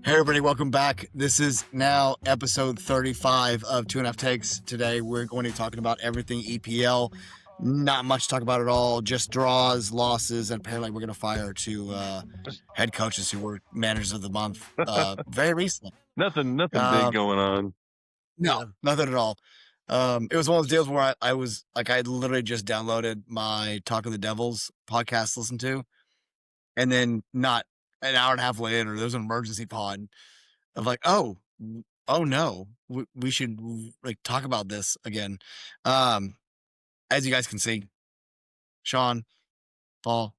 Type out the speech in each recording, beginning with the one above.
Hey everybody, welcome back. This is now episode 35 of 2.5 Takes. Today we're going to be talking about everything EPL. Not much to talk about at all, just draws, losses, and apparently we're going to fire two head coaches who were managers of the month very recently. Nothing big going on. No, nothing at all. It was one of those deals where I was like, I literally just downloaded my Talk of the Devils podcast to listen to, and then not an hour and a half later, there was an emergency pod of like, oh no, we should like talk about this again. As you guys can see, Shaun, Paul,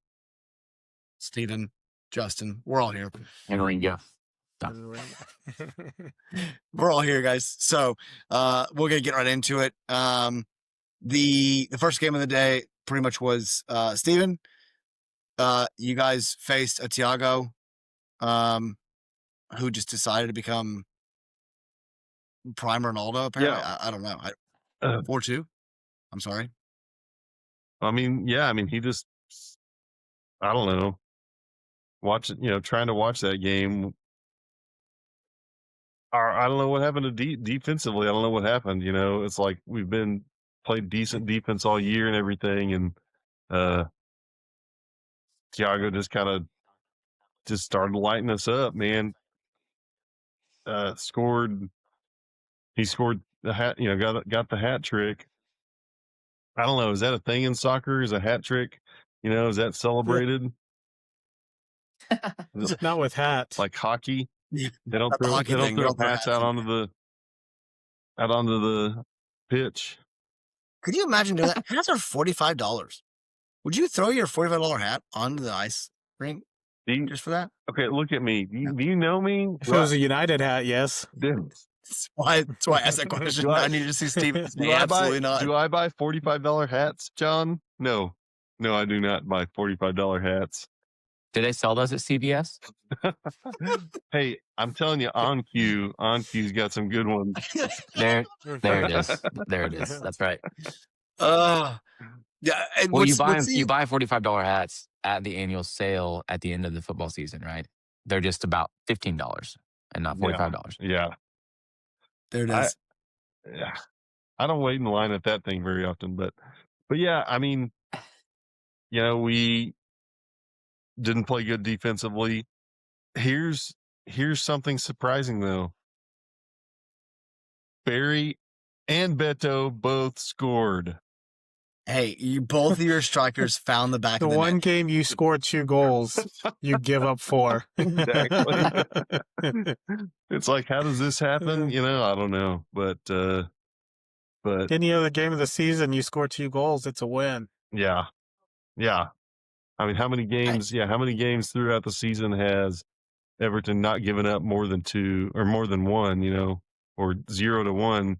Steven, Justin, we're all here. And Ringo. We're all here, guys. So we're gonna get right into it. The first game of the day pretty much was Steven. You guys faced a Thiago, who just decided to become Prime Ronaldo, apparently. Yeah. I don't know. 4-2. I'm sorry. I mean, he just, I don't know, trying to watch that game. I don't know what happened to defensively. I don't know what happened. It's like we've been played decent defense all year and everything, and Thiago just kind of just started lighting us up, man. He scored the hat, got the hat trick. I don't know. Is that a thing in soccer? Is a hat trick? Is that celebrated? Not with hats. Like hockey. Yeah. They don't throw hats out onto the pitch. Could you imagine doing that? Hats are $45. Would you throw your $45 hat onto the ice rink just for that? Okay, look at me. Do you know me? If it was a United hat, yes. That's why I asked that question. I needed to see Steven. Absolutely not. Do I buy $45 hats, John? No, I do not buy $45 hats. Do they sell those at CVS? Hey, I'm telling you, OnQ's got some good ones. There it is. There it is. That's right. Yeah. Well, you buy $45 hats at the annual sale at the end of the football season, right? They're just about $15 and not $45. Yeah. There it is. I don't wait in line at that thing very often, but yeah, I mean, we didn't play good defensively. Here's something surprising though. Barry and Beto both scored. Hey, both of your strikers found the back of the one net. game you scored 2 goals, you give up 4. Exactly. It's like, how does this happen? I don't know, but any other game of the season, you score 2 goals, it's a win. Yeah. I mean, how many games throughout the season has Everton not given up more than 2 or more than 1, or 0-1,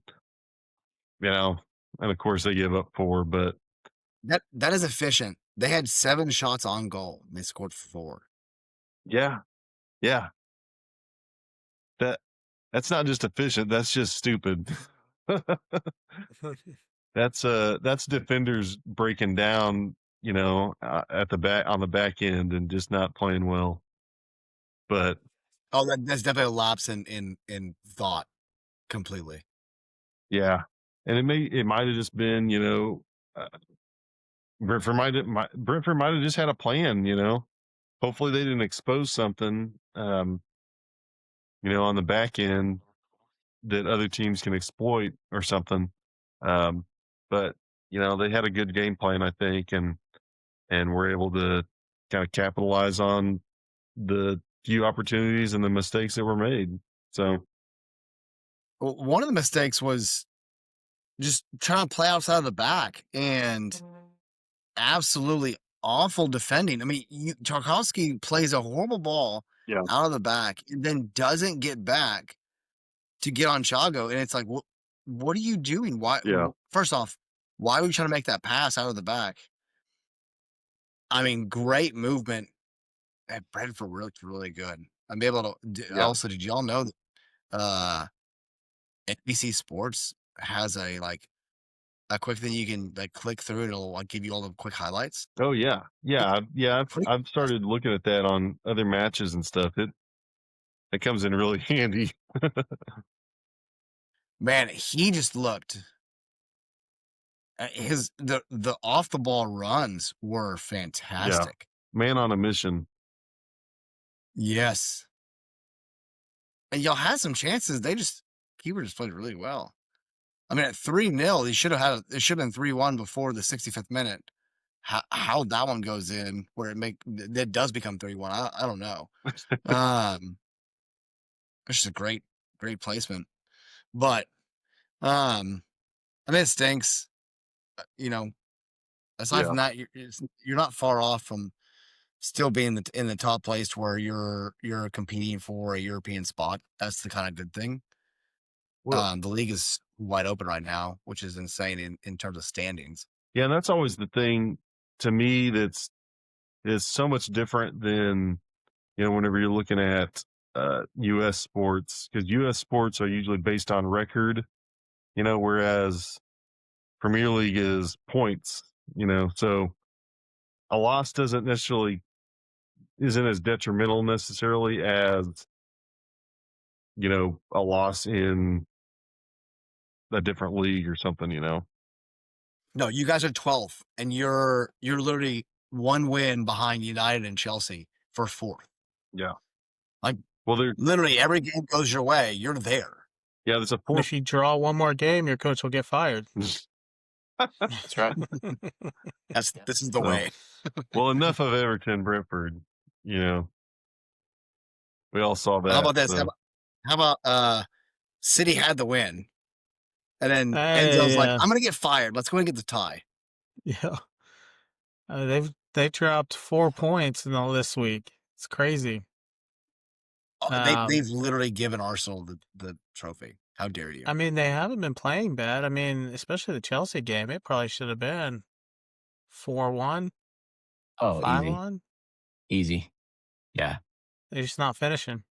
and of course they give up 4, but that is efficient. They had 7 shots on goal and they scored 4. Yeah. That's not just efficient, that's just stupid. That's defenders breaking down, at the back, on the back end, and just not playing well. But that's definitely a lapse in thought completely. Yeah, and it might have just been, Brentford might have just had a plan, Hopefully they didn't expose something, on the back end that other teams can exploit or something. But they had a good game plan, I think, and were able to kind of capitalize on the few opportunities and the mistakes that were made. So, well, one of the mistakes was just trying to play outside of the back and absolutely awful defending. I mean, Tarkowski plays a horrible ball out of the back and then doesn't get back to get on Thiago. And it's like, what are you doing? Why? Yeah. First off, why are we trying to make that pass out of the back? I mean, great movement. And Brentford looked really good. I'm able to. Also, did y'all know that NBC Sports has a a quick thing you can like click through and it'll like give you all the quick highlights? Oh yeah, yeah, yeah. Pretty I've started looking at that on other matches and stuff. It comes in really handy. Man, he just looked the off the ball runs were fantastic. Man on a mission. Yes. And y'all had some chances. Keeper just played really well. I mean, at 3-0, it should have been 3-1 before the 65th minute. How that one goes in where it does become 3-1, I don't know. It's just a great placement. But I mean, it stinks. Aside from that, you're not far off from still being in the top place where you're competing for a European spot. That's the kind of good thing. Well, The league is wide open right now, which is insane in terms of standings. yeah, and that's always the thing to me is so much different than whenever you're looking at U.S. sports, because U.S. sports are usually based on record, whereas Premier League is points, so a loss isn't as detrimental necessarily as a loss in a different league or something. No, you guys are 12th, and you're literally one win behind United and Chelsea for 4th. Yeah. Like, well, they're literally every game goes your way, you're there. Yeah, there's a And if you draw one more game, your coach will get fired. That's right. This is the way. Well, enough of Everton, Brentford. We all saw that. How about this? So. How about City had the win, and then Enzo's like, "I'm gonna get fired. Let's go and get the tie." Yeah, they dropped 4 points in all this week. It's crazy. They've literally given Arsenal the trophy. How dare you? I mean, they haven't been playing bad. I mean, especially the Chelsea game. It probably should have been 4-1. Oh, 5-1. Easy. Yeah. They're just not finishing.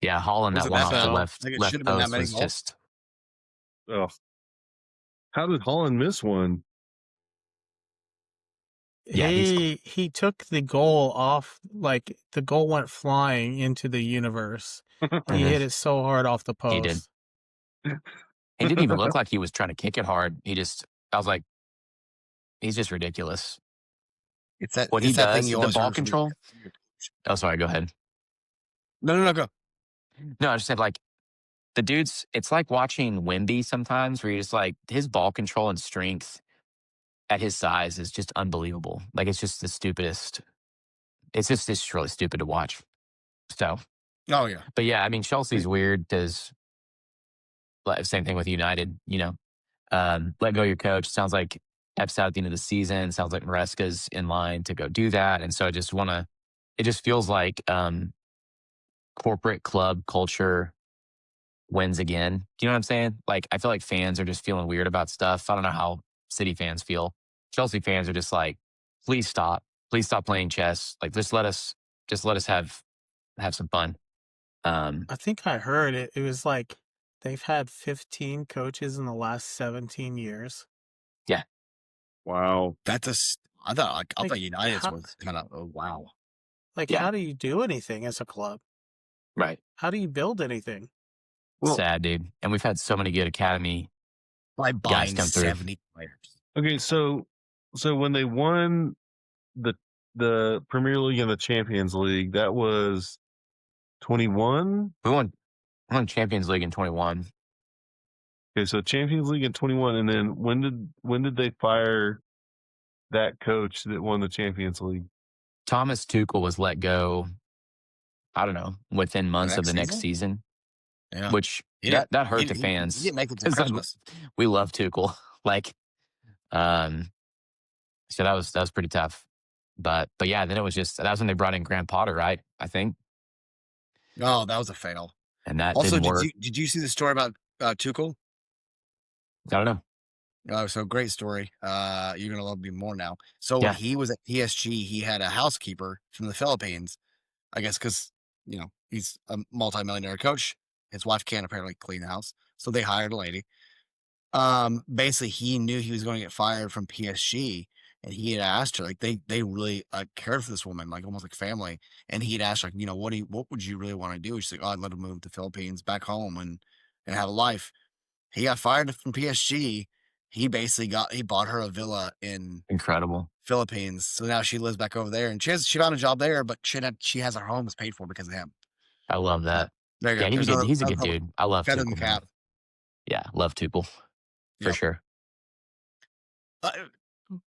Yeah, Holland, that one off the left post was just. Oh, how did Holland miss one? Yeah, he took the goal off, like the goal went flying into the universe. He hit it so hard off the post. He did. He didn't even look like he was trying to kick it hard. I was like, he's just ridiculous. It's that what he does, the ball control. Oh, sorry. Go ahead. No, go. No, I just said like the dude's. It's like watching Wemby sometimes, where you're just like his ball control and strength at his size is just unbelievable. Like it's just the stupidest. It's just really stupid to watch. So. Oh yeah. But yeah, I mean Chelsea's weird because same thing with United. Let go your coach. Sounds like Pep's out at the end of the season. Sounds like Maresca's in line to go do that. And so I just want to. It just feels like corporate club culture wins again. Do you know what I'm saying? Like I feel like fans are just feeling weird about stuff. I don't know how City fans feel. Chelsea fans are just like, please stop playing chess. Like just let us have some fun. I think I heard it. It was like they've had 15 coaches in the last 17 years. Yeah. Wow. I thought United was kind of wow. Like, how do you do anything as a club? Right. How do you build anything? Well, sad, dude. And we've had so many good academy guys come through. 70 players. Okay, so when they won the Premier League and the Champions League, that was 21. We won Champions League in 21. Okay, so Champions League in 21, and then when did they fire that coach that won the Champions League? Thomas Tuchel was let go. I don't know, within months of the next season. Yeah, which that hurt the fans. He didn't make it to Christmas. We love Tuchel, so that was pretty tough. But yeah, then it was that was when they brought in Graham Potter, right? I think. Oh, that was a fail. And that also didn't work. Did you see the story about Tuchel? I don't know. Oh, so great story. You're gonna love me more now. So when he was at PSG, he had a housekeeper from the Philippines. I guess because he's a multimillionaire coach. His wife can't apparently clean the house, so they hired a lady. basically he knew he was going to get fired from PSG, and he had asked her, like, they really cared for this woman, like almost like family. And he had asked her, like, what would you really want to do? She's like, oh, I'd let him move to Philippines, back home, and have a life. He got fired from PSG. He bought her a villa in Incredible. Philippines, so now she lives back over there, and she found a job there, but she has her home is paid for because of him. I love So, that. there you Yeah, go. There's he's a good another dude. I love feather in the Tuchel, man. cap. Yeah, love Tuchel for Yep. sure.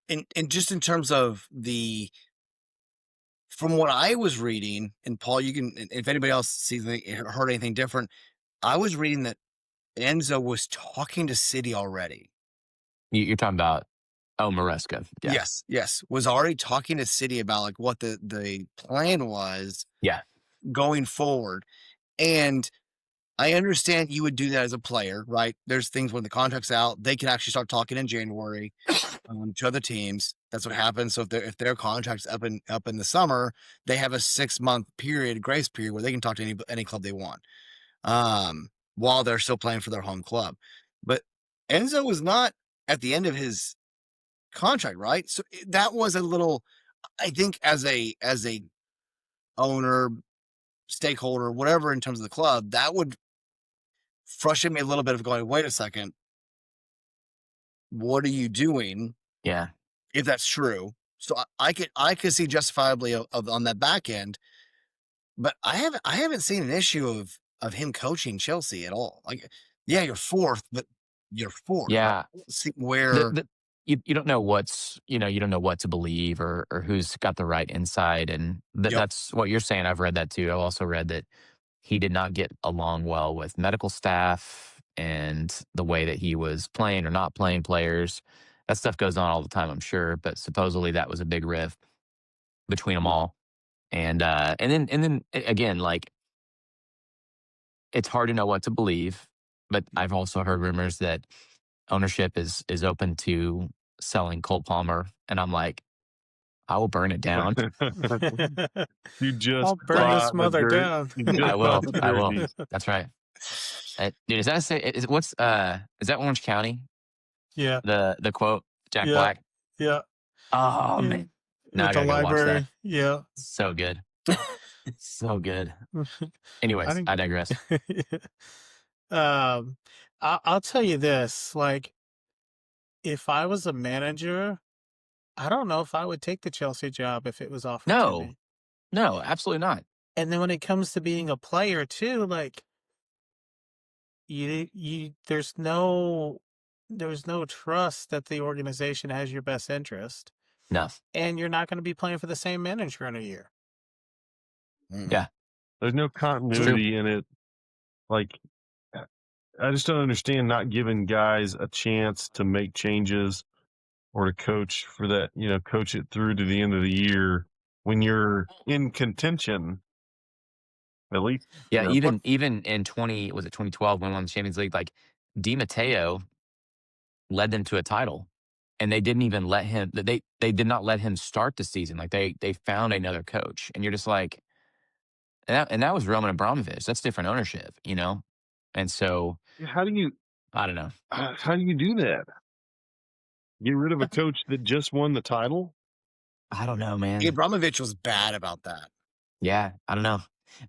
And just in terms of from what I was reading, and Paul, you can, if anybody else heard anything different, I was reading that Enzo was talking to City already. You're talking about Maresca. Yeah. Yes, was already talking to City about like what the plan was Yeah. going forward. And I understand you would do that as a player, right? There's things when the contract's out, they can actually start talking in January to other teams. That's what happens. So if their contract's up in the summer, they have a 6-month grace period where they can talk to any club they want, while they're still playing for their home club. But Enzo was not at the end of his contract, right? So that was a little, I think, as a owner, stakeholder, whatever, in terms of the club, that would frustrate me a little bit of going, wait a second, what are you doing? Yeah. If that's true. So I could see justifiably on that back end, but I haven't seen an issue of him coaching Chelsea at all. Like, yeah, you're fourth, but you're fourth. Yeah. See The, where, the, you don't know you don't know what to believe or who's got the right insight. And yep, that's what you're saying. I've read that too. I've also read that he did not get along well with medical staff and the way that he was playing or not playing players. That stuff goes on all the time, I'm sure. But supposedly that was a big rift between them all. And then again, like, it's hard to know what to believe. But I've also heard rumors that ownership is open to selling Cole Palmer, and I'm like, I will burn it down. You just I'll burn Like, this bought the mother dirt. down. You I just bought will, the I will. jerseys. That's right. Dude, is that is that Orange County? Yeah, The quote, Jack yeah, Black. yeah, Oh yeah. man, now With I the gotta go watch that. library, yeah. So good, so good. I Anyways, think. I digress. um, I'll tell you this: like, if I was a manager, I don't know if I would take the Chelsea job if it was offered to No, me. no, absolutely not. And then when it comes to being a player too, like you there's no trust that the organization has your best interest, No, and you're not going to be playing for the same manager in a year. yeah, There's no it's true. continuity in it. Like, I just don't understand not giving guys a chance to make changes or to coach for that, coach it through to the end of the year when you're in contention, at least, Yeah, what, even in 2012 when we won the Champions League, like Di Matteo led them to a title, and they didn't even let him. They did not let him start the season. Like they found another coach, and you're just like, and that was Roman Abramovich. That's different ownership, you know. And so how do you I don't know. how do you do that? Get rid of a coach that just won the title? I don't know, man. Abramovich was bad about that. Yeah, I don't know.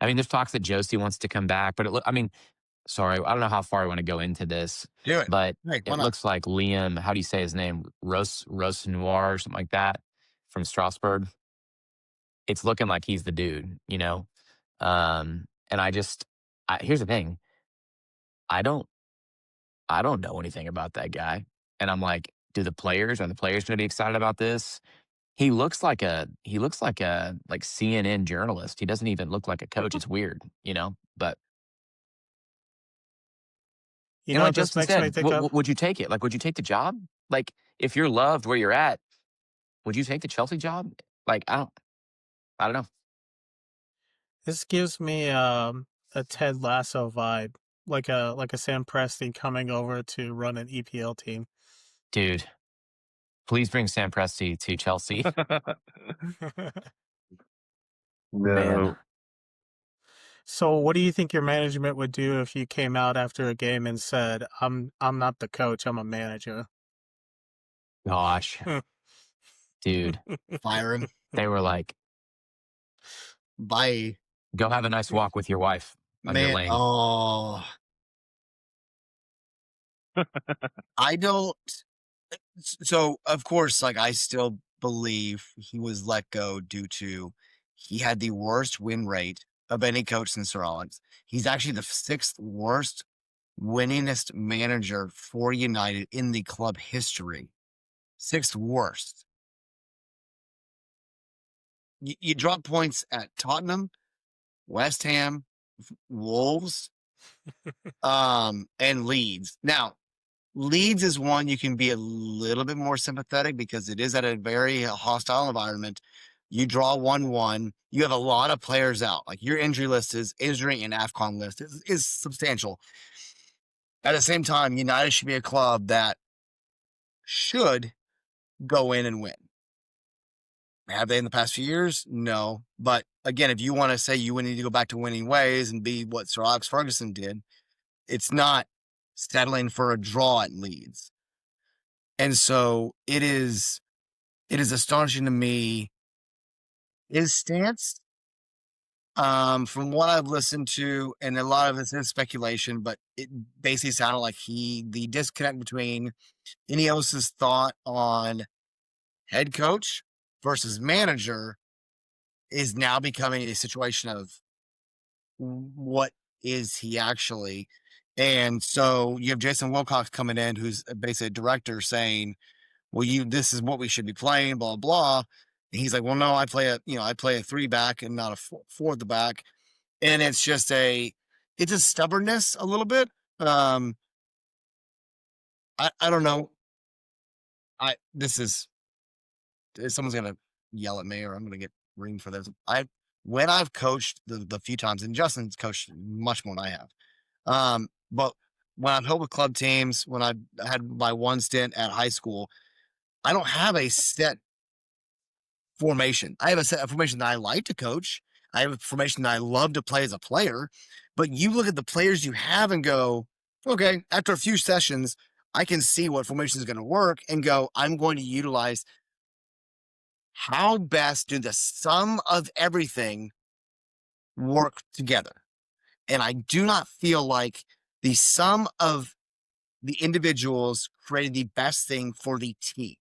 I mean, there's talks that Josie wants to come back, but I mean, sorry, I don't know how far I want to go into this, Do it. but Hey, why it not? looks like Liam, how do you say his name? Rosenoir or something like that from Strasbourg. It's looking like he's the dude, you know? And here's the thing. I don't, I don't know anything about that guy. And I'm like, are the players going to be excited about this? He looks like a like CNN journalist. He doesn't even look like a coach. It's weird, you know? But You you know know what what this Justin makes me said? think of? Would you take it? Like, would you take the job? Like, if you're loved where you're at, would you take the Chelsea job? Like, I don't know. This gives me a Ted Lasso vibe, like a Sam Presti coming over to run an EPL team. Dude, please bring Sam Presti to Chelsea. Man. No. So what do you think your management would do if you came out after a game and said, I'm not the coach, I'm a manager? Gosh, dude, Fire him. they were like, Bye. go have a nice walk with your wife on your Man, lane. oh, I don't. So, of course, like, I still believe he was let go due to he had the worst win rate of any coach since Sir Alex. He's actually the sixth worst winningest manager for United in the club history. Sixth worst. You drop points at Tottenham, West Ham, Wolves, and Leeds. Now, Leeds is one you can be a little bit more sympathetic because it is at a very hostile environment. You draw 1-1. You have a lot of players out. Like your injury list is injury and AFCON list is substantial. At the same time, United should be a club that should go in and win. Have they in the past few years? No. But again, if you want to say you need to go back to winning ways and be what Sir Alex Ferguson did, it's not settling for a draw at Leeds. And so it is astonishing to me his stance. From what I've listened to, and a lot of this is speculation, but it basically sounded like the disconnect between Ineos's thought on head coach versus manager is now becoming a situation of what is he actually? And so you have Jason Wilcox coming in, who's basically a director, saying, well, this is what we should be playing, blah, blah. And he's like, well, no, I play a 3 back and not a 4 at the back. And it's just it's a stubbornness a little bit. I don't know. Someone's going to yell at me or I'm going to get reamed for this. When I've coached the few times, and Justin's coached much more than I have. But when I've helped with club teams, when I had my one stint at high school, I don't have a set formation. I have a set of formation that I like to coach. I have a formation that I love to play as a player. But you look at the players you have and go, okay, after a few sessions, I can see what formation is going to work and go, I'm going to utilize how best do the sum of everything work together. And I do not feel like the sum of the individuals created the best thing for the team.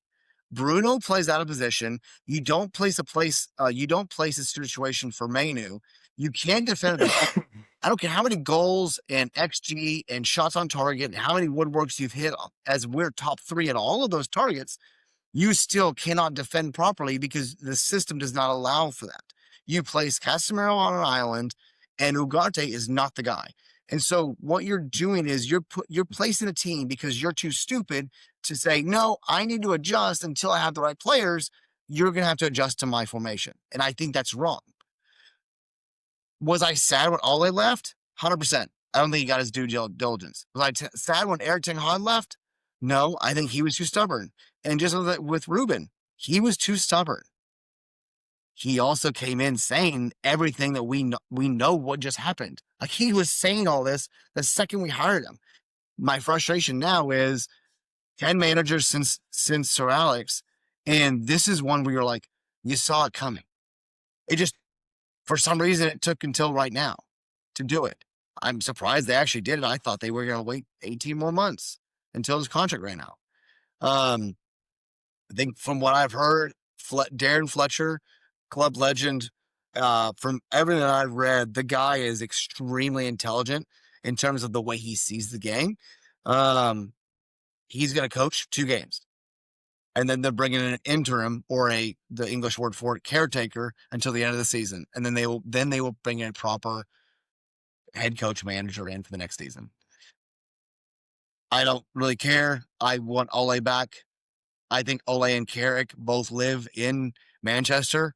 Bruno plays out of position. You don't place a situation for Manu. You can't defend it. I don't care how many goals and XG and shots on target and how many woodworks you've hit as we're top 3 at all of those targets. You still cannot defend properly because the system does not allow for that. You place Casemiro on an island and Ugarte is not the guy. And so what you're doing is you're placing a team because you're too stupid to say, no, I need to adjust until I have the right players. You're going to have to adjust to my formation. And I think that's wrong. Was I sad when Ole left? 100%. I don't think he got his due diligence. Was I sad when Eric Ten Hag left? No, I think he was too stubborn. And just with Ruben, he was too stubborn. He also came in saying everything that we know what just happened. Like he was saying all this the second we hired him. My frustration now is 10 managers since Sir Alex, and this is one where you're like, you saw it coming. It just, for some reason, it took until right now to do it. I'm surprised they actually did it. I thought they were going to wait 18 more months until his contract ran out. I think from what I've heard, Darren Fletcher, club legend, from everything that I've read, the guy is extremely intelligent in terms of the way he sees the game. He's going to coach 2 games. And then they're bringing in an interim or the English word for it, caretaker until the end of the season. And then they will bring in a proper head coach manager in for the next season. I don't really care. I want Ole back. I think Ole and Carrick both live in Manchester.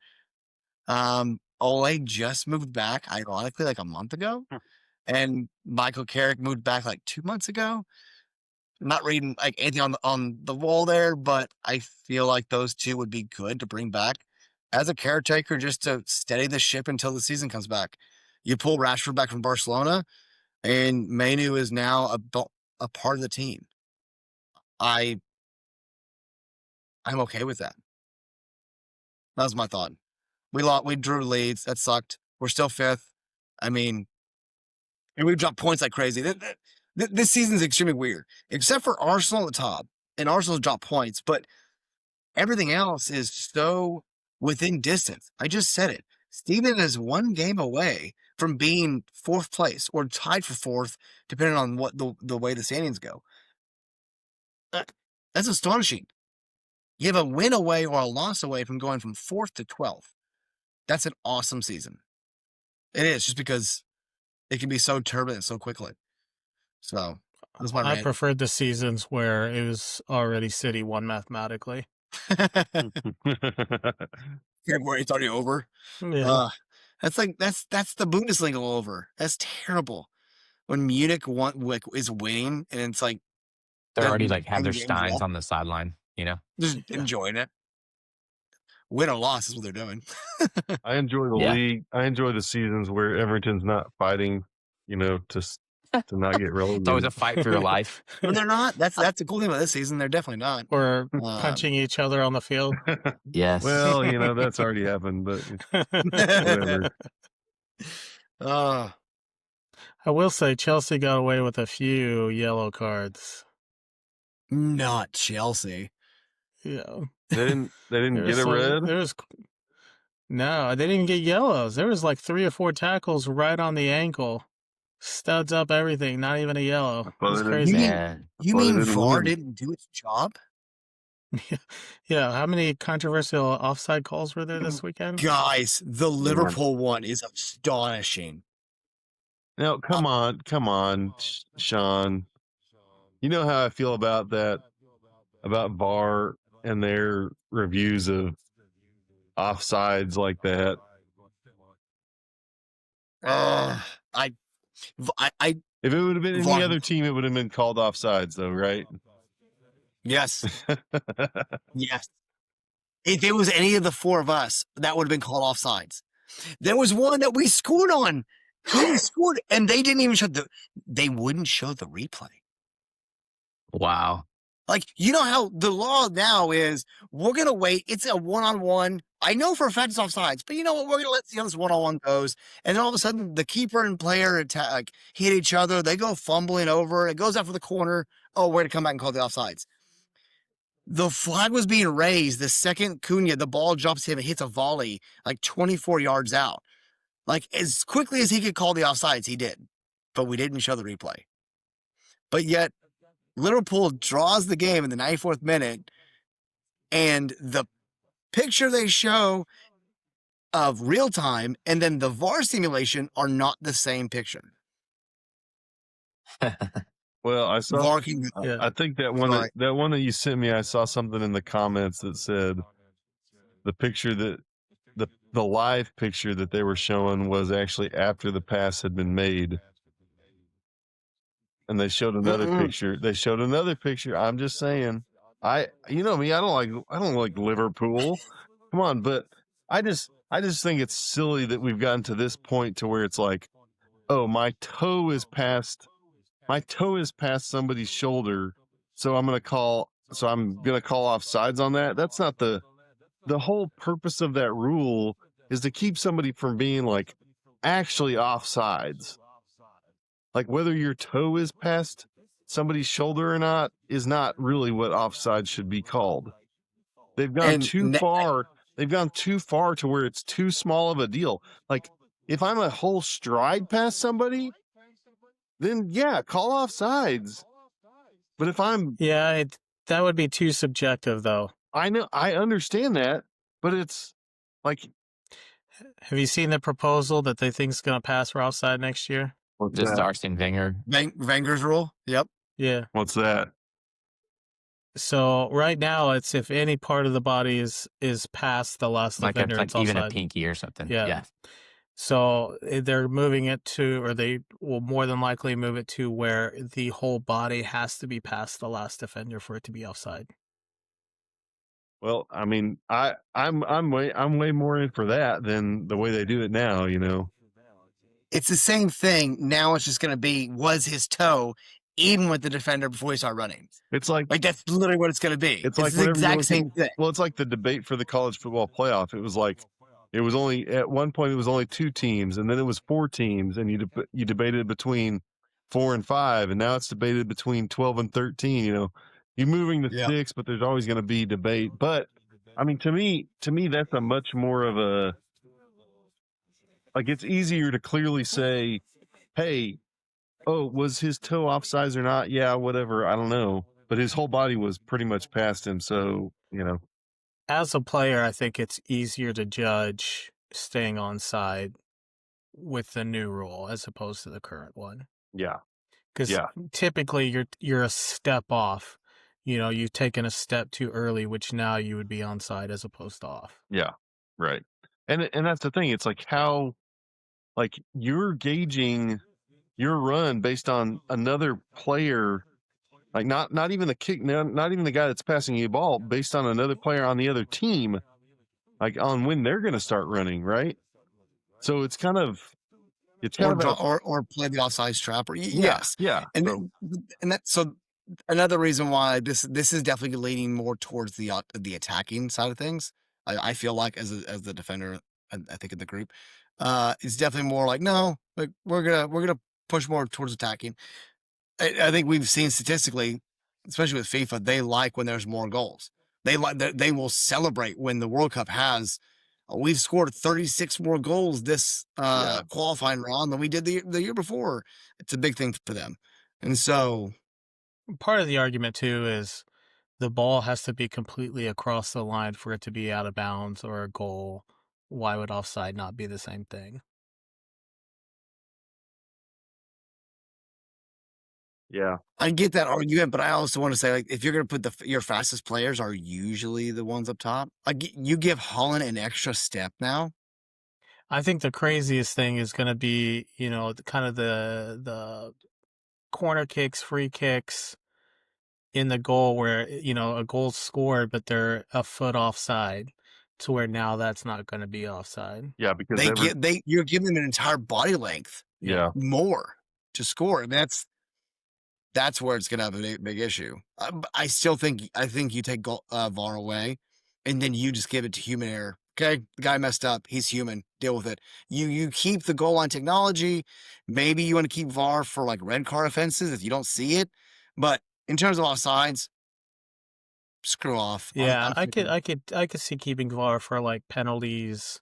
Ole just moved back, ironically, like a month ago. And Michael Carrick moved back like 2 months ago. I'm not reading like anything on the wall there, but I feel like those two would be good to bring back as a caretaker just to steady the ship until the season comes back. You pull Rashford back from Barcelona, and Manu is now a part of the team. I'm okay with that. That was my thought. We drew leads. That sucked. We're still 5th. I mean, and we've dropped points like crazy. This season's extremely weird, except for Arsenal at the top, and Arsenal's dropped points, but everything else is so within distance. I just said it. Steven is 1 game away from being 4th place or tied for 4th, depending on what the way the standings go. That's astonishing. You have a win away or a loss away from going from 4th to 12th. That's an awesome season. It is, just because it can be so turbulent so quickly. So that's my I rant. preferred the seasons where it was already City won mathematically. February, it's already over. Yeah. That's the Bundesliga all over. That's terrible. When Munich is winning, and it's like They're already they're like have 10 their games steins left, on the sideline, you know? just Yeah. enjoying it. Win or loss is what they're doing. I enjoy the Yeah. league. I enjoy the seasons where Everton's not fighting, to not get It's always relegated. a fight for your life. But they're not. That's the cool thing about this season. They're definitely not. Or punching each other on the field. Yes. Well, that's already happened, but whatever. I will say Chelsea got away with a few yellow cards. Not Chelsea. Yeah. They didn't get a red. No, they didn't get yellows. There was like 3 or 4 tackles right on the ankle. Studs up everything, not even a yellow. Well, It's they crazy. Man. You Well, they mean didn't VAR win. didn't do its job? Yeah, how many controversial offside calls were there this weekend? Guys, the Liverpool one is astonishing. Now, come on, Shaun. You know how I feel about that, about VAR and their reviews of offsides like that. I If it would have been any VAR other team, it would have been called offsides, though, right? yes. Yes. If it was any of the 4 of us, that would have been called offsides. There was one that we scored on. We scored, and they didn't even they wouldn't show the replay. Wow. Like, you know how the law now is, we're going to wait. It's a one-on-one. I know for a fact it's offsides, but you know what? We're going to let see how this one-on-one goes. And then all of a sudden, the keeper and player hit each other. They go fumbling over. It goes out for the corner. Oh, we're going to come back and call the offsides. The flag was being raised the second Cunha, the ball jumps him and hits a volley like 24 yards out. Like, as quickly as he could call the offsides, he did. But we didn't show the replay. But yet, Liverpool draws the game in the 94th minute, and the picture they show of real time and then the VAR simulation are not the same picture. Well, I saw. VAR can, I think that one that you sent me, I saw something in the comments that said the picture that the live picture that they were showing was actually after the pass had been made. And they showed another picture. They showed another picture. I'm just saying, you know me, I don't like Liverpool. Come on, but I just think it's silly that we've gotten to this point to where it's like, oh, my toe is past somebody's shoulder, so I'm gonna call offsides on that. That's not the whole purpose of that rule, is to keep somebody from being like actually offsides. Like, whether your toe is past somebody's shoulder or not is not really what offside should be called. They've gone too far. They've gone too far to where it's too small of a deal. Like, if I'm a whole stride past somebody, then yeah, call offsides. But if I'm that would be too subjective, though. I know, I understand that, but it's like, have you seen the proposal that they think is going to pass for offside next year? Just Arsene Wenger. Wenger's rule. Yep. Yeah. What's that? So right now, it's if any part of the body is past the last defender, it's even offside. a pinky or something. Yeah. So they're moving it to, or they will more than likely move it to where the whole body has to be past the last defender for it to be offside. Well, I mean, I'm way more in for that than the way they do it now, it's the same thing. Now it's just going to be, was his toe even with the defender before he started running? It's like that's literally what it's going to be. It's like the whenever you exact look same thing. Well, it's like the debate for the college football playoff. It was like it was only at one point it was only 2 teams, and then it was 4 teams, and you debated between 4 and 5, and now it's debated between 12 and 13. You're moving to Yeah. 6, but there's always going to be debate. But I mean, to me, that's a much more of a it's easier to clearly say, hey, oh, was his toe offsides or not? Yeah, whatever. I don't know. But his whole body was pretty much past him. So, As a player, I think it's easier to judge staying onside with the new rule as opposed to the current one. Yeah. Because typically you're a step off. You've taken a step too early, which now you would be onside as opposed to off. Yeah. Right. And that's the thing. It's like how you're gauging your run based on another player, not even the kick, not even the guy that's passing you the ball, based on another player on the other team, on when they're going to start running, right? So it's kind of or play the offside trap, or yes, yeah. And so another reason why this is definitely leaning more towards the attacking side of things. I feel like as the defender, I think in the group, it's definitely more like, no, we're gonna push more towards attacking. I think we've seen statistically, especially with FIFA, they like when there's more goals. They will celebrate when the World Cup has. We've scored 36 more goals this qualifying round than we did the year before. It's a big thing for them, and so part of the argument too is the ball has to be completely across the line for it to be out of bounds or a goal. Why would offside not be the same thing? Yeah. I get that argument, but I also want to say, if you're going to put your fastest players are usually the ones up top. You give Holland an extra step now. I think the craziest thing is going to be, kind of the corner kicks, free kicks in the goal where, a goal's scored, but they're a foot offside, to where now that's not going to be offside. Yeah, because you're giving them an entire body length, more to score. And that's where it's going to have a big issue. I think you take VAR away, and then you just give it to human error. Okay, the guy messed up. He's human. Deal with it. You keep the goal line technology. Maybe you want to keep VAR for red card offenses if you don't see it. But in terms of offsides, screw off. Yeah, I could see keeping VAR for penalties,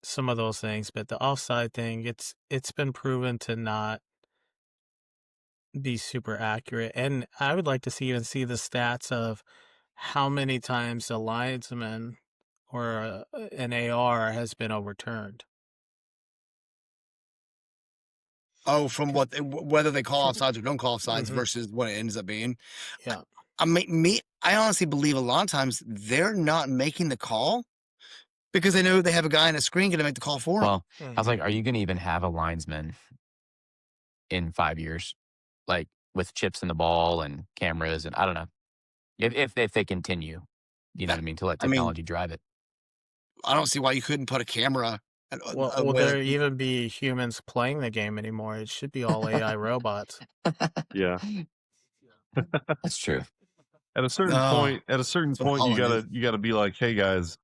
some of those things, but the offside thing, it's been proven to not be super accurate. And I would like to even see the stats of how many times a linesman or an AR has been overturned. Oh, from whether they call offsides or don't call offsides versus what it ends up being. Yeah. I honestly believe a lot of times they're not making the call because they know they have a guy on a screen going to make the call for them. Well, I was like, are you going to even have a linesman in 5 years? With chips in the ball and cameras, and I don't know. If they continue, you know what I mean, to let technology drive it. I don't see why you couldn't put a camera. Will there even be humans playing the game anymore? It should be all AI robots. Yeah. That's true. At a certain point, you gotta be like, hey guys,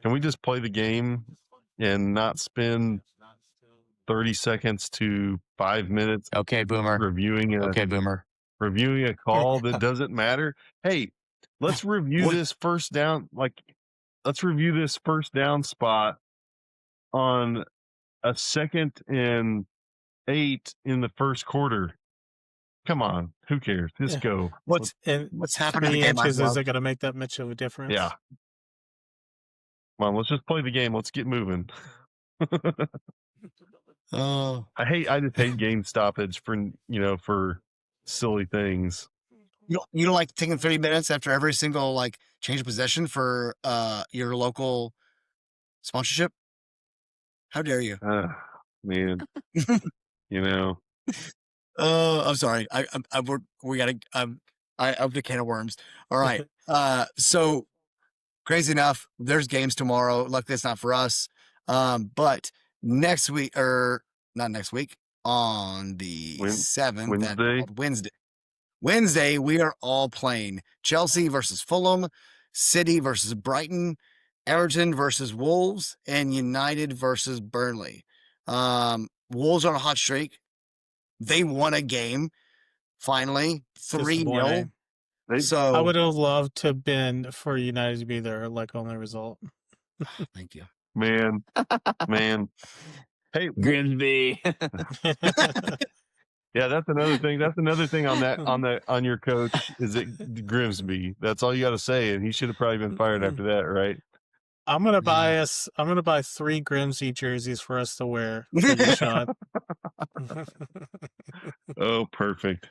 can we just play the game and not spend 30 seconds to 5 minutes boomer reviewing a call that doesn't matter? Hey, let's review this first down. Let's review this first down spot on a 2nd and 8 in the first quarter. Come on, who cares? Just go. What's happening? 3 inches isn't going to make that much of a difference. Yeah. Come on, let's just play the game. Let's get moving. I just hate game stoppage for silly things. You don't like taking 30 minutes after every single change of possession for your local sponsorship? How dare you? Man. I'm sorry. I opened a can of worms. All right. So crazy enough, there's games tomorrow. Luckily, it's not for us. But next week, or not next week, on the 7th, Wednesday. Wednesday, we are all playing Chelsea versus Fulham, City versus Brighton, Everton versus Wolves, and United versus Burnley. Wolves are on a hot streak. They won a game, finally, 3-0. Disappointing. I So, would have loved to have been for United to be their only result. thank you. Man. Hey, Grimsby. yeah, that's another thing. That's another thing on your coach is it Grimsby. That's all you got to say, and he should have probably been fired after that, right? I'm gonna buy 3 Grimsby jerseys for us to wear for you, Shaun. Oh, perfect.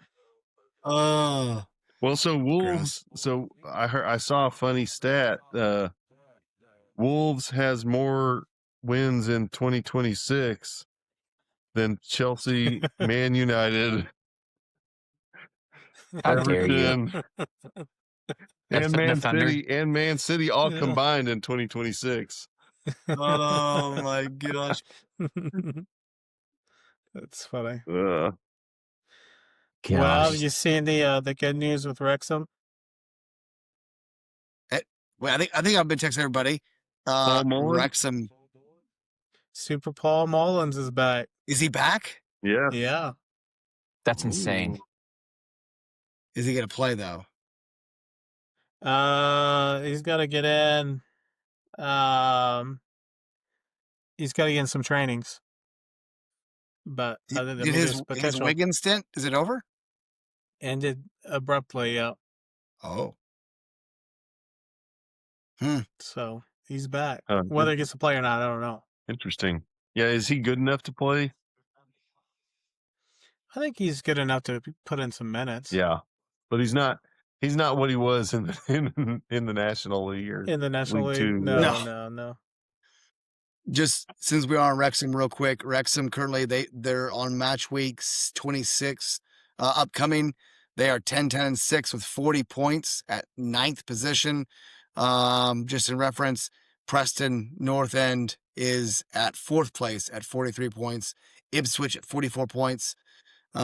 Oh, Well, so Wolves. So I saw a funny stat. Wolves has more wins in 2026 than Chelsea, Man United, How dare you? Everton, and The Man City all Yeah. combined in 2026. oh my gosh. That's funny. Uh, Well, Gosh. you seen the good news with Wrexham? Well, I think I've been texting everybody. Paul Mullin? Wrexham. Super Paul Mullins is back. Is he back? yeah. Yeah. That's insane. Ooh. Is he going to play, though? He's got to get in. He's got to get in some trainings. But I think Did there's his potential. Wigan stint, is it over? Ended abruptly, yeah. Oh. So he's back. Huh. Whether he gets to play or not, I don't know. Interesting. Yeah, is he good enough to play? I think he's good enough to put in some minutes. Yeah, but he's not. He's not what he was in the in the National League or In the National League? Two. No. Just since we are on Wrexham real quick, Wrexham currently they're on match weeks 26 upcoming. They are 10-10-6 with 40 points at 9th position. Just in reference, Preston North End is at 4th place at 43 points. Ipswich at 44 points. With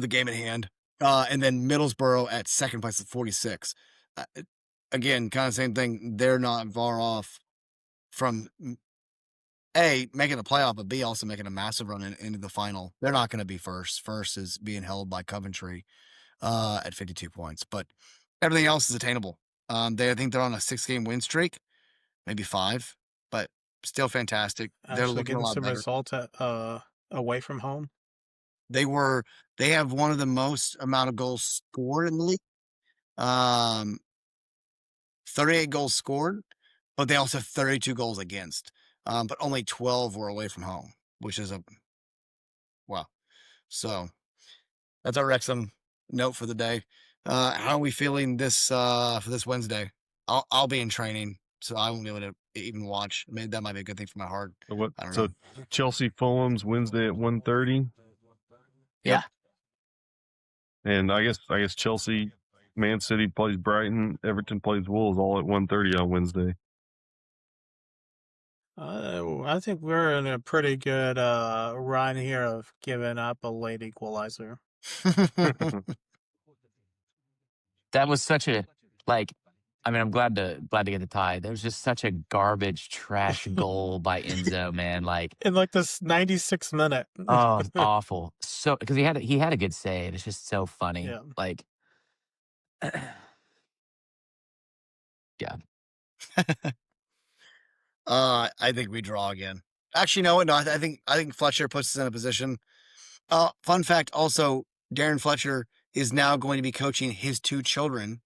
a game in hand. And then Middlesbrough at 2nd place at 46. Again, kind of same thing. They're not far off from A, making the playoff, but B, also making a massive run into the final. They're not going to be first. First is being held by Coventry at 52 points. But everything else is attainable. I think they're on a 6-game win streak, maybe 5, but still fantastic. They're Actually looking a getting lot some better. results away from home. They have one of the most amount of goals scored in the league. 38 goals scored, but they also have 32 goals against. But only 12 were away from home, which is wow. So that's our Wrexham note for the day. How are we feeling this for this Wednesday? I'll be in training, so I won't be able to even watch. Maybe that might be a good thing for my heart. What? I don't So know. Chelsea Fulham's Wednesday at 1:30. Yeah. And I guess Chelsea, Man City plays Brighton, Everton plays Wolves all at 1:30 on Wednesday. I think we're in a pretty good run here of giving up a late equalizer. That was such a I'm glad to get the tie. There was just such a garbage trash goal by Enzo, man. In this 96th minute. Oh, awful. So because he had a good save. It's just so funny. Yeah. Yeah. I think we draw again. Actually, no, I think Fletcher puts us in a position. Fun fact also, Darren Fletcher is now going to be coaching his 2 children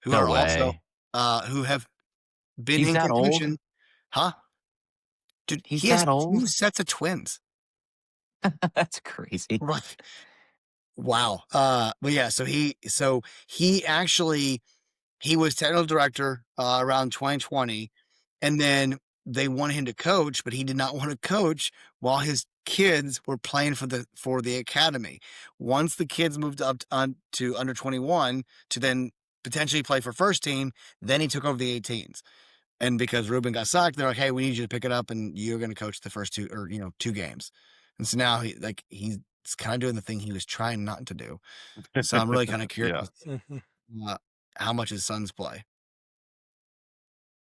who No are also way. who have been He's in that old? conclusion. Huh? Dude, He's he has that 2 old? sets of twins. That's crazy. Wow. But yeah, so he actually he was technical director around 2020, and then they wanted him to coach, but he did not want to coach while his kids were playing for the academy. Once the kids moved up to under 21 to then potentially play for first team, then he took over the 18s. And because Ruben got sacked, they're like, "Hey, we need you to pick it up, and you're going to coach the first 2 games." And so now he's kind of doing the thing he was trying not to do. So I'm really kind of curious Yeah. how much his sons play.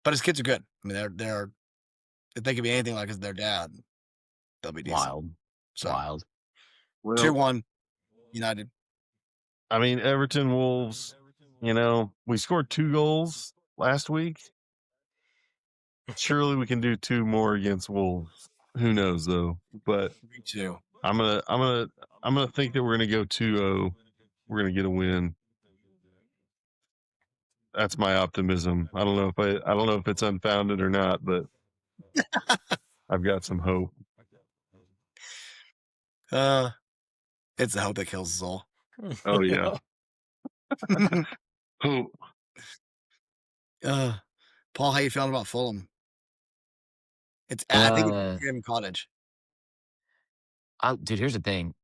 But his kids are good. I mean, they're if they could be anything like their dad, they'll be decent. Wild. So Wild. Well, 2-1 United. I mean, Everton Wolves, we scored 2 goals last week. Surely we can do 2 more against Wolves. Who knows though? But Me too. I'm gonna think that we're gonna go 2-0. We're gonna get a win. That's my optimism. I don't know if it's unfounded or not, but I've got some hope. It's the hope that kills us all. Oh yeah. Hope. Paul, how you feeling about Fulham? I think it's Craven Cottage. Dude, here's the thing.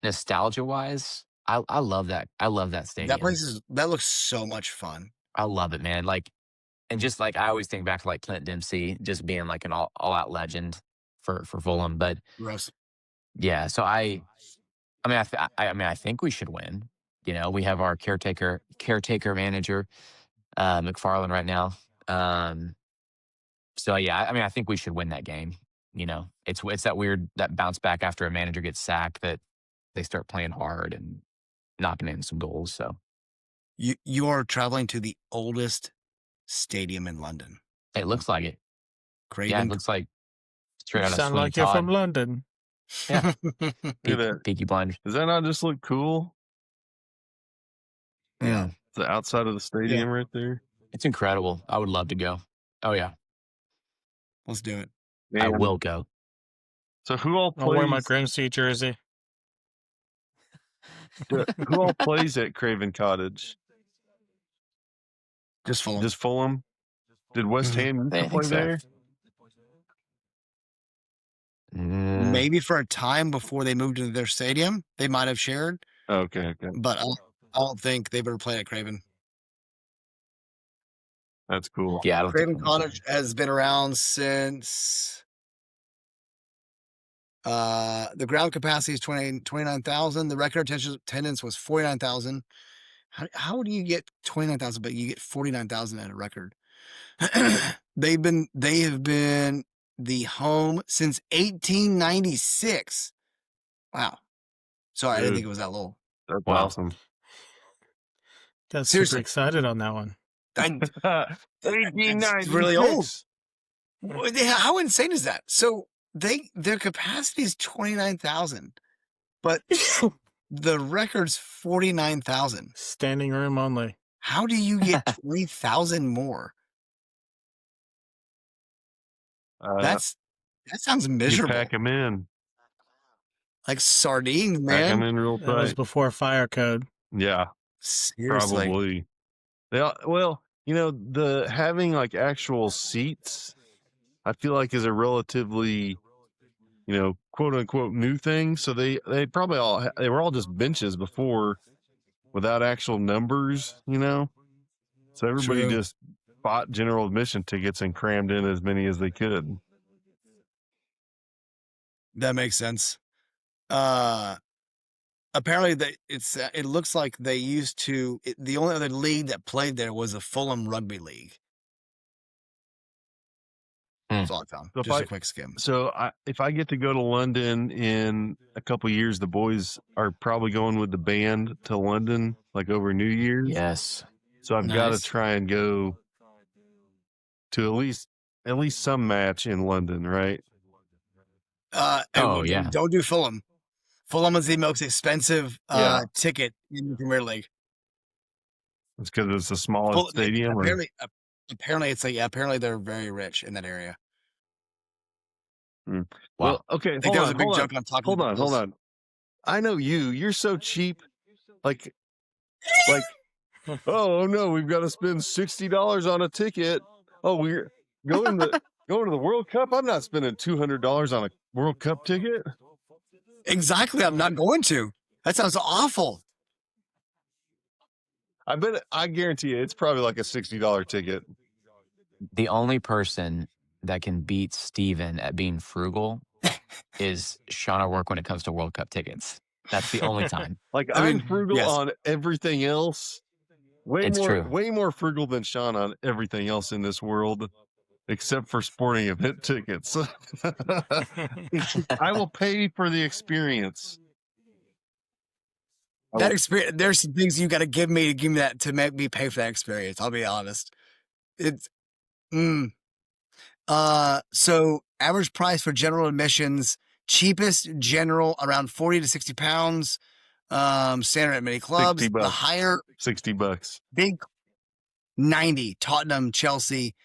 Nostalgia wise, I love that. I love that stadium. That looks so much fun. I love it, man. And just I always think back to Clint Dempsey just being an all out legend for Fulham. But Gross. yeah, so I think we should win. We have our caretaker manager, McFarland right now. So yeah, I think we should win that game. It's that bounce back after a manager gets sacked that they start playing hard and knocking in some goals. So you are traveling to the oldest stadium in London. it looks like it. Craven. Yeah, it looks like straight out of Sound Sweeney like you're Todd. from London. Yeah. Look at that. Peaky Blinders. Does that not just look cool? Yeah. The outside of the stadium right there. It's incredible. I would love to go. Oh yeah. Let's do it. I will go. So who all I'll wear my plays? Grimsby jersey. Who all plays at Craven Cottage? Just Fulham. Just Fulham. Did West Ham used to play there? Maybe for a time before they moved into their stadium, they might have shared. Okay. But I don't think they've ever played at Craven. That's cool. Yeah, I don't Craven think Cottage has been around since the ground capacity is 29,000. The record attendance was 49,000. How do you get 29,000, but you get 49,000 at a record? They have been the home since 1896. Wow. Sorry, I didn't think it was that low. That's awesome. Got Seriously. super excited on that one. 1896. It's really old. How insane is that? So their capacity is 29,000, but the record's 49,000. Standing room only. How do you get 20,000 more? That sounds miserable. You pack them in. Like sardines, Pack them man. in real That was tight. before fire code. Yeah, Seriously. probably. The having actual seats, I feel like is a relatively, quote unquote new thing. So they probably they were all just benches before, without actual numbers. So everybody True. just bought general admission tickets and crammed in as many as they could. That makes sense. Apparently it looks like they used to. The only other league that played there was the Fulham Rugby League. That's all I found. So Just a quick skim. So if I get to go to London in a couple years, the boys are probably going with the band to London, over New Year's. Yes. So I've got to Nice. try and go to at least some match in London, right? Yeah. Don't do Fulham. Fulham is the most expensive ticket in the Premier League. It's because it's the smallest stadium. Apparently apparently they're very rich in that area. Wow. Well, okay. I think that was a big joke on talking. Hold on. I know you're so cheap. Oh no, we've got to spend $60 on a ticket. Oh, we're going to the World Cup. I'm not spending $200 on a World Cup ticket. Exactly. I'm not going to. That sounds awful. I guarantee you, it's probably like a $60 ticket. The only person that can beat Steven at being frugal is Shaun O'Rourke when it comes to World Cup tickets. That's the only time. Like I I'm mean, frugal yes. on everything else. It's true. Way more frugal than Shaun on everything else in this world, except for sporting event tickets. I will pay for the experience. That experience, there's some things you got to give me that to make me pay for that experience. I'll be honest. It's, so average price for general admissions, cheapest general around 40 to 60 pounds. Standard at many clubs. $60. The higher $60. big 90, Tottenham, Chelsea,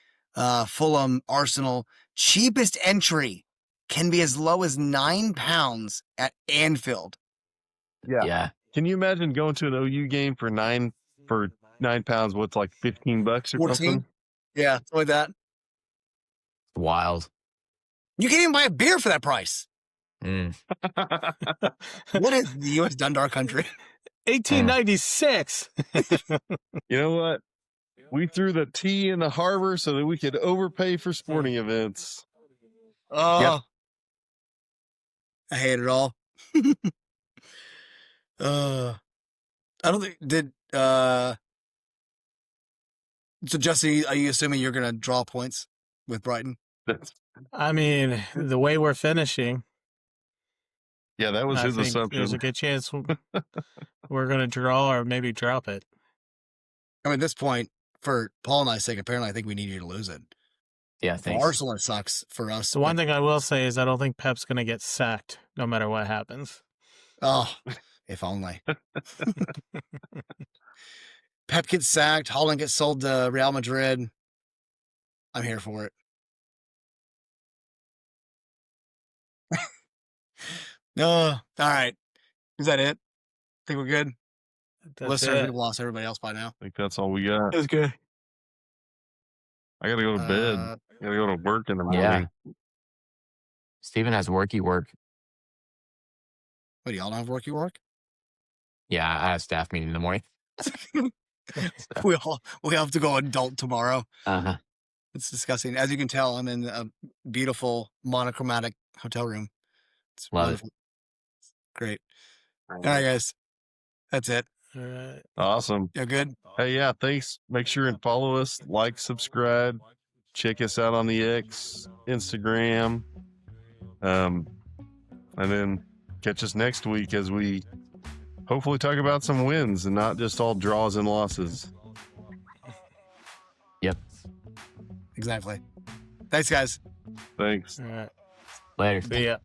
Fulham, Arsenal. Cheapest entry can be as low as £9 at Anfield. Yeah. Can you imagine going to an OU game for £9? What's like $15 or 14? something? Yeah, something like that. Wild. You can't even buy a beer for that price. Mm. What is the U.S. Dundar country? 1896. You know what? We threw the T in the harbor so that we could overpay for sporting events. Oh, Yep. I hate it all. I don't think so Jesse, are you assuming you're gonna draw points with Brighton? I mean, the way we're finishing, Yeah, that was I his think assumption. there's a good chance we're going to draw or maybe drop it. I mean, at this point, for Paul and I's sake, apparently I think we need you to lose it. Yeah, For thanks. Arsenal, it sucks. For us, The one thing I will say is I don't think Pep's going to get sacked no matter what happens. oh, if only. Pep gets sacked, Holland gets sold to Real Madrid. I'm here for it. All right. Is that it? Think we're good? That's Listeners, it. we've lost everybody else by now. I think that's all we got. It was good. I got to go to bed. I got to go to work in the morning. Yeah. Steven has worky work. What, do y'all don't have work? You work? Yeah, I had a staff meeting in the morning. We all have to go adult tomorrow. Uh-huh. It's disgusting. As you can tell, I'm in a beautiful monochromatic hotel room. It's Love wonderful. Great. All right, guys. That's it. All right. Awesome. You're good? Hey, yeah, thanks. Make sure and follow us, like, subscribe, check us out on the X, Instagram, and then catch us next week as we hopefully talk about some wins and not just all draws and losses. Yep. Exactly. Thanks, guys. Thanks. All right. Later. See ya.